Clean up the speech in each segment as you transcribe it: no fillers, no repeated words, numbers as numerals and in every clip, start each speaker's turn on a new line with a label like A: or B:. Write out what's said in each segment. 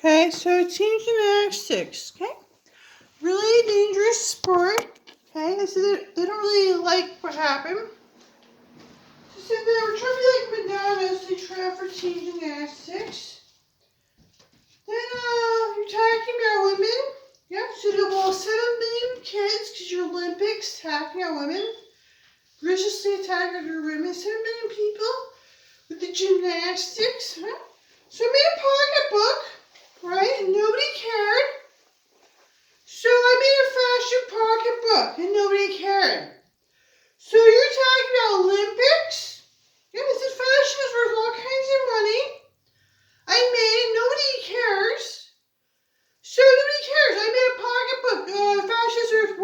A: Okay, so team gymnastics. Okay, really dangerous sport. Okay, so they don't really like what happened. So they were trying to be like Madonna, so they try out for team gymnastics. Then you're talking about women. Yep, so there will 7 million kids because your Olympics attacking our women. Viciously attacking our women. 7 million people with the gymnastics. Huh? So I made a pocketbook, right? And nobody cared. So I made a fashion pocketbook and nobody cared. So you're talking about Olympics? Yeah, this is fashion is worth all kinds of money. I made it, nobody cares. So nobody cares. I made a pocketbook. Fashion is worth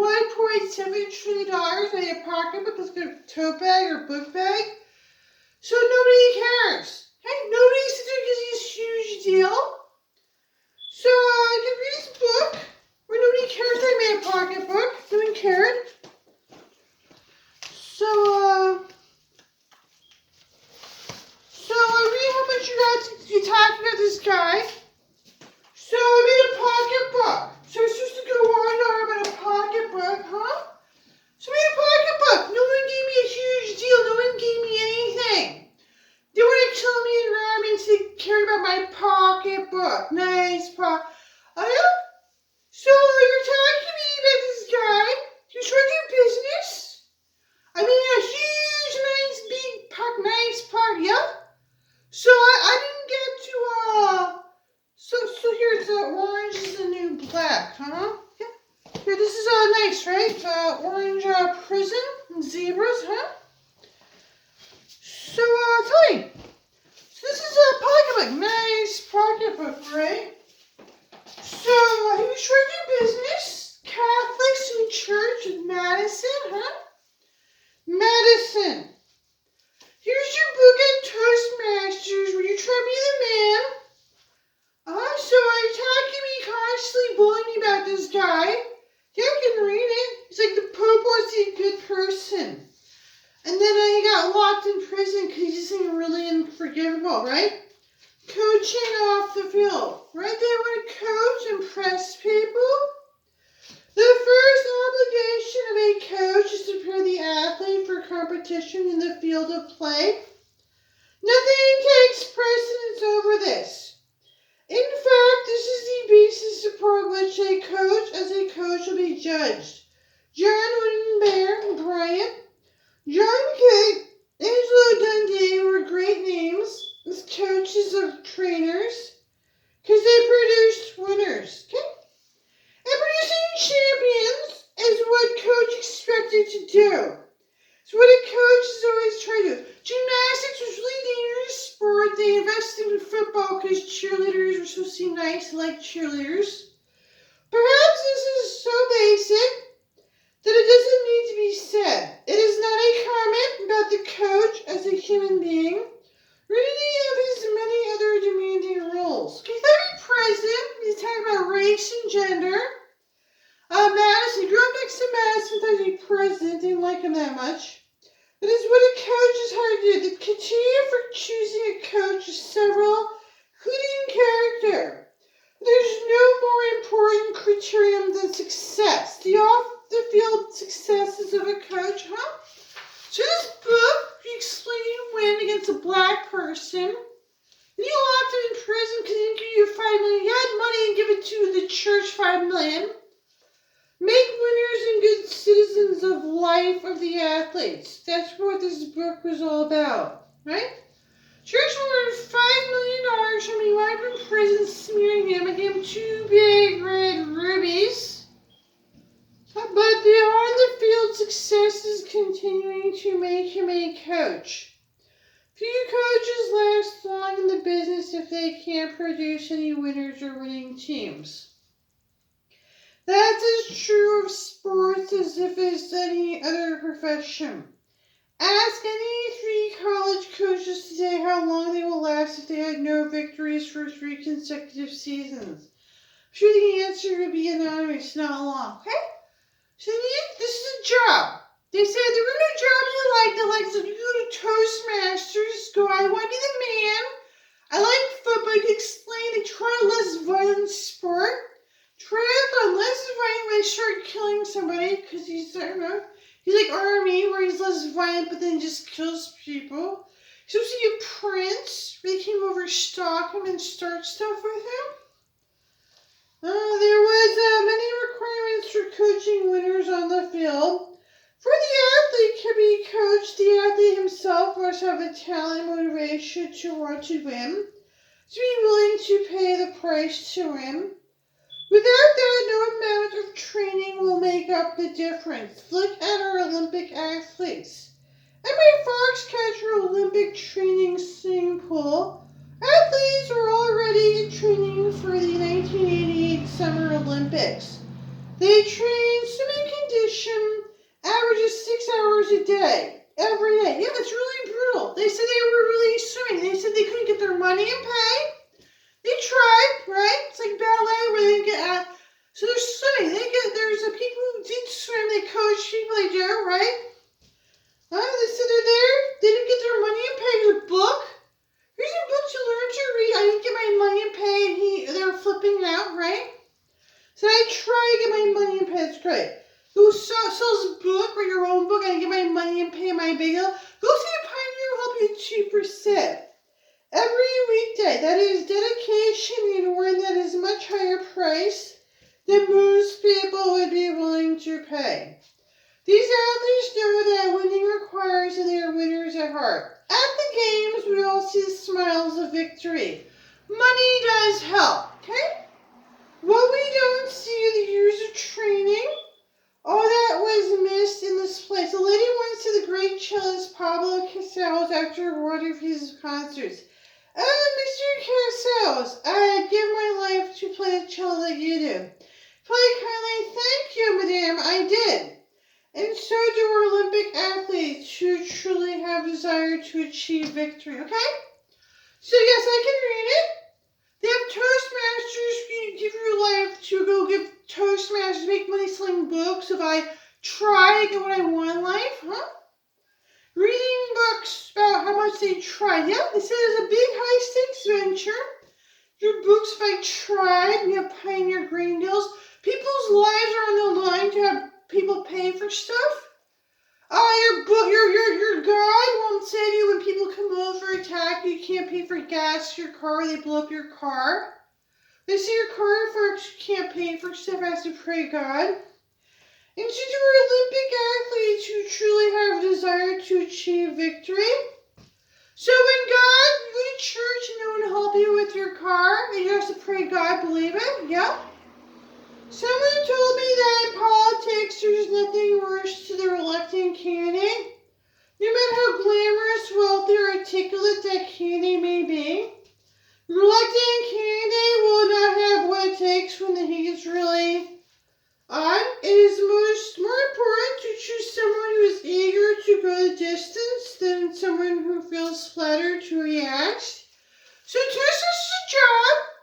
A: $1.7 trillion. I made a pocketbook that's like a tote bag or book bag. So nobody cares. Hey, nobody sits there gives you this huge deal. So I can read this book where nobody cares that I made a pocketbook. No one cared. So I read how much you talking about this guy. So I made a pocketbook. So it's supposed to go on about a pocketbook, huh? So I made a pocketbook. No one gave me a huge deal. No one gave me anything. They want to kill me and rob me to care about my pocketbook. Nice pocket. Oh yeah? So you're talking to me about this guy. He's trying to do business. I mean a huge, nice, big, nice part, yeah? So I didn't get to, so here's the orange is the new black, huh? Yeah. Here, this is, nice, right? Orange, prison and zebras, huh? So, tell me. So this is a pocketbook. Nice pocketbook, right? So, who's trying to do business? Catholics in church in Madison, huh? Madison. Here's your book at Toastmasters where you try to be the man. So are you talking to me constantly bullying me about this guy? Yeah, I can read it. He's like the Pope wants to be a good person. And then he got locked in prison because he's just really unforgivable, right? Coaching off the field, right? They want to coach and press people. The first obligation of a coach is to prepare the athlete for competition in the field of play. Nothing takes precedence over this. In fact, this is the basis upon which a coach as a coach will be judged. John Wittenberg and Bryant, John Kay, Angelo Dundee were great names as coaches of trainers because they produced winners. Okay? And producing champions is what coach expected to do. It's what a coach is always trying to do. Gymnastics was really dangerous sport. They invested in football because cheerleaders were supposed to be nice like cheerleaders. Perhaps this is so basic that it doesn't need to be said. It is not a comment about the coach as a human being or any of his many other demanding roles. Okay, every president, he's talking about race and gender. Madison, grew up next to Madison, thought he'd be president, didn't like him that much. That is what a coach is hard to do. The criteria for choosing a coach is several, including character. There's no more important criterion than success. The off-the-field successes of a coach, huh? So this book, he explained you win against a black person. And you locked him in prison because he didn't give you $5 million. You had money and give it to the church $5 million. Make winners and good citizens of life of the athletes. That's what this book was all about, right? Church will earn $5 million from him. I've been in prison smearing him and gave him 2 big red rubies. But the on-the-field success is continuing to make him a coach. Few coaches last long in the business if they can't produce any winners or winning teams. That's as true of sports as if it's any other profession. Ask any 3 college coaches today how long they will last if they had no victories for 3 consecutive seasons. I'm sure the answer would be anonymous, not long. Okay? So this is a job. They said there were no jobs you like. So you go to Toastmasters, go, I want to be the man. I like football. You can explain. They try less violent sport. Triathlon, less violent when they start killing somebody, because he's, I don't know, he's like Army, where he's less violent, but then just kills people. So see a prince, where they came over, stalk him, and start stuff with him. There was many requirements for coaching winners on the field. For the athlete to be coached, the athlete himself must have the talent and motivation to want to win, to be willing to pay the price to win. Without that, no amount of training will make up the difference. Look at our Olympic athletes. At my Foxcatcher Olympic training swimming pool, athletes were already in training for the 1988 Summer Olympics. They trained swimming condition, averages 6 hours a day, every day. Yeah, it's really brutal. They said they were really swimming. They said they couldn't get their money and pay. They tried, right? It's like ballet where they didn't get out. So they're swimming. There's people who did swim. They coach people. They do, right? They said they're there. They didn't get their money and pay. Here's a book. Here's a book to learn to read. I didn't get my money and pay, and they were flipping out, right? So I try to get my money and pay. That's great. Who sells a book or your own book? I get my money and pay my big deal. Go see a Pioneer will help you 2%. Every weekday. That is dedication and one that is much higher price than most people would be willing to pay. These athletes know that winning requires that they are winners at heart. At the games, we all see the smiles of victory. Money does help, okay? What we don't see are the years of training. All that was missed in this place. A lady once said the great cellist Pablo Casals after one of his concerts. Mr. Casals, I give my life to play the cello that you do. Play kindly, thank you, madame, I did. And so do our Olympic athletes who truly have desire to achieve victory, okay? So yes, I can read it. They have Toastmasters. You give your life to go give Toastmasters, make money selling books if I try to get what I want in life, huh? Reading books about how much they tried. Yeah, they said there's a big high stakes venture. Your books if I tried. We have Pioneer Grain Deals. People's lives are on the line to have people pay for stuff. Your book, your guide won't save you when people come over, attack you. You can't pay for gas for your car. They blow up your car. They see your car folks can't pay for stuff, has to pray God. And to our Olympic athletes who truly have a desire to achieve victory. So when God, you go to church and no one help you with your car, and you have to pray God, believe it, yeah? Someone told me that in politics there's nothing worse to their electing candidate. No matter how glamorous, wealthy, or articulate that candidate may be, your electing candidate will not have what it takes when the heat is really on. It is more important to choose someone who is eager to go the distance than someone who feels flattered to react. So this is a job.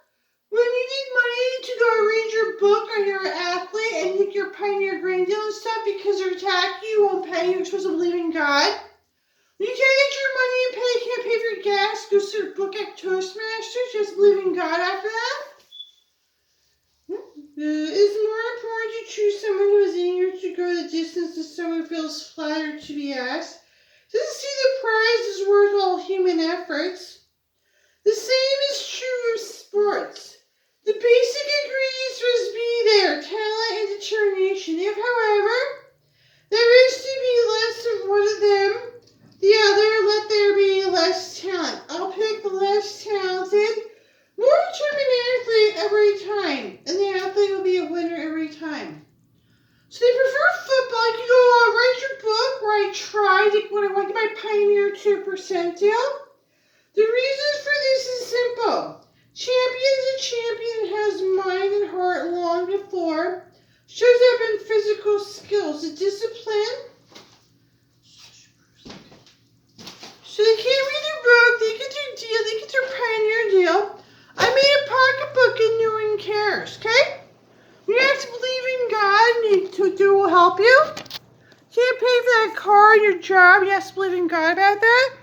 A: When you need money to go read your book or you're an athlete and you get your Pioneer Grain Deal and stuff because they're attacking you, won't pay you, you're supposed to believe in God. When you can't get your money and pay, can't pay for your gas, go see your book at Toastmasters, just believe in God after that. It's more important to choose someone who is eager to go the distance than someone who feels flattered to be asked. Doesn't see the prize is worth all human efforts. The same is true of sports. The basic ingredients must be there, talent and determination. If, however, there is to be less of one of them, the other, let there be less talent. I'll pick the less talented, more determined athlete every time, and the athlete will be a winner every time. So they prefer football. You can go write your book where I tried to when I went to my Pioneer 2% deal. The reason for this is simple. Champion is a champion that has mind and heart long before. Shows up in physical skills, the discipline. So they can't read their book, they get their deal, they get their Pioneer deal. I made a pocketbook and no one cares, okay? You have to believe in God and to will help you. Can't pay for that car and your job, you have to believe in God about that.